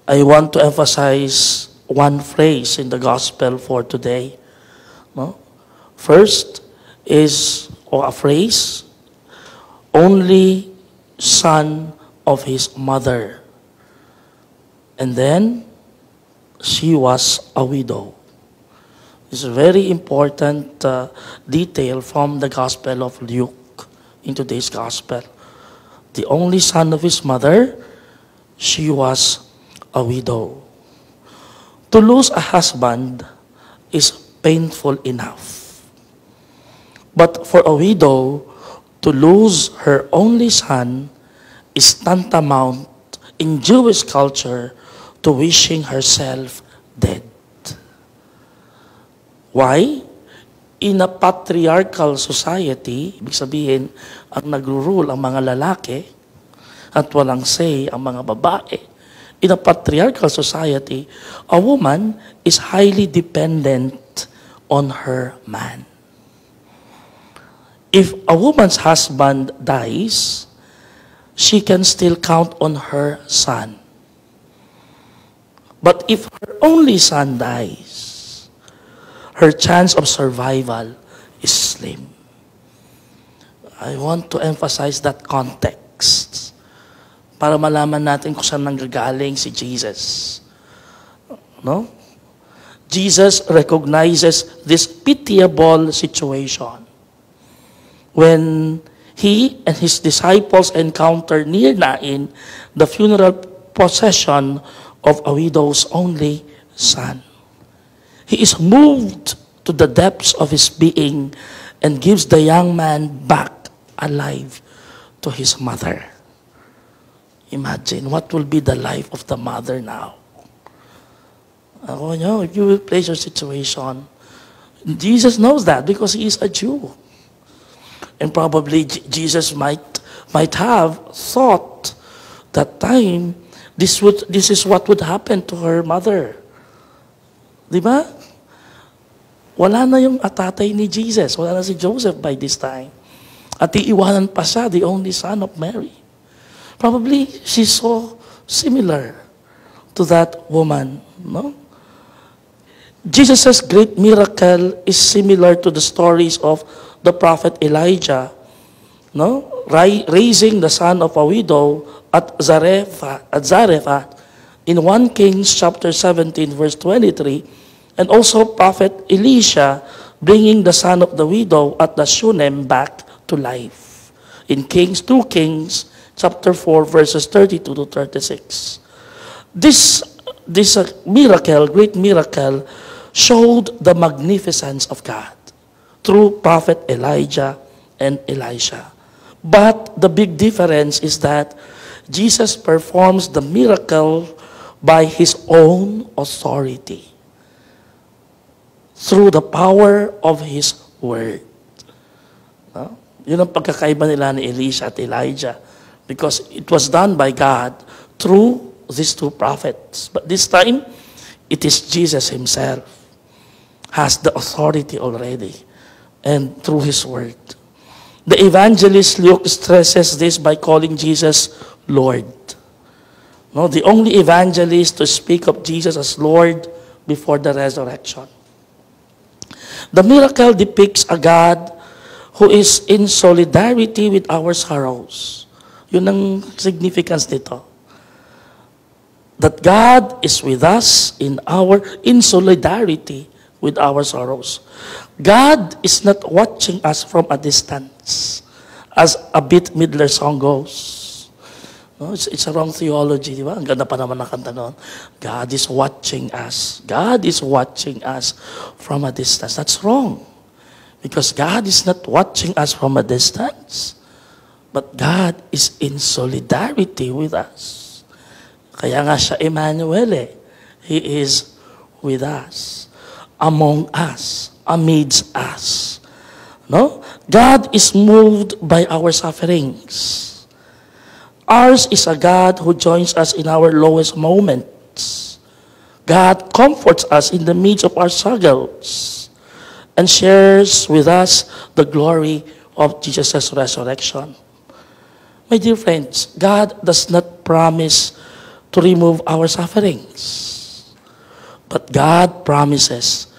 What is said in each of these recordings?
I want to emphasize one phrase in the gospel for today. No? First is, or a phrase, only son of his mother. And then, she was a widow. It's a very important detail from the Gospel of Luke in today's Gospel. The only son of his mother, she was a widow. To lose a husband is painful enough. But for a widow to lose her only son is tantamount in Jewish culture to wishing herself dead. Why? In a patriarchal society, ibig sabihin, ang nagro-rule ang mga lalaki at walang say ang mga babae. In a patriarchal society, a woman is highly dependent on her man. If a woman's husband dies, she can still count on her son. But if her only son dies, her chance of survival is slim. I want to emphasize that context para malaman natin kung saan nanggagaling si Jesus. No? Jesus recognizes this pitiable situation. When he and his disciples encounter near Nain the funeral procession of a widow's only son. He is moved to the depths of his being and gives the young man back alive to his mother. Imagine what will be the life of the mother now. If you will place your situation, Jesus knows that because he is a Jew. And probably Jesus might have thought that time this is what would happen to her mother. Di ba? Wala na yung atatay ni Jesus. Wala na si Joseph by this time. At iiwanan pa siya, the only son of Mary. Probably she saw similar to that woman. No? Jesus' great miracle is similar to the stories of the prophet Elijah. No? Raising the son of a widow at Zarephath in 1 Kings chapter 17 verse 23, and also prophet Elisha bringing the son of the widow at the Shunem back to life in 2 Kings chapter 4 verses 32 to 36. This miracle, great miracle, showed the magnificence of God through prophet Elijah and Elisha. But the big difference is that Jesus performs the miracle by his own authority, through the power of his word. No? Yun ang pagkakaiba nila ni Elisha at Elijah, because it was done by God through these two prophets. But this time, it is Jesus himself has the authority already, and through his word. The evangelist Luke stresses this by calling Jesus Lord. No, the only evangelist to speak of Jesus as Lord before the resurrection. The miracle depicts a God who is in solidarity with our sorrows. Yun ang significance nito. That God is with us in solidarity with our sorrows. God is not watching us from a distance, as a Bette Midler song goes. No, it's a wrong theology, di ba? Ang ganda pa naman ng kanta noon. God is watching us. God is watching us from a distance. That's wrong. Because God is not watching us from a distance, but God is in solidarity with us. Kaya nga siya Emmanuel eh. He is with us, among us, amidst us. No? God is moved by our sufferings. Ours is a God who joins us in our lowest moments. God comforts us in the midst of our struggles and shares with us the glory of Jesus' resurrection. My dear friends, God does not promise to remove our sufferings. But God promises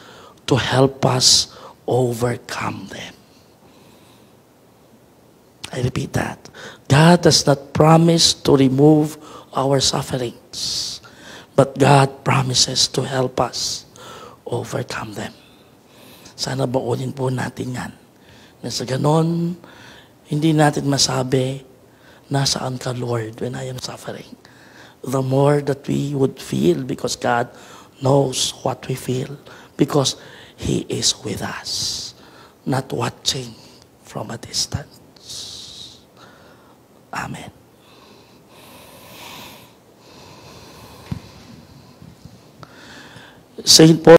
to help us overcome them. I repeat that. God does not promise to remove our sufferings, but God promises to help us overcome them. Sana baunin po natin yan. Na sa ganon, hindi natin masabi, nasaan ka, Lord, when I am suffering. The more that we would feel, because God knows what we feel, because He is with us, not watching from a distance. Amen. Saint Paul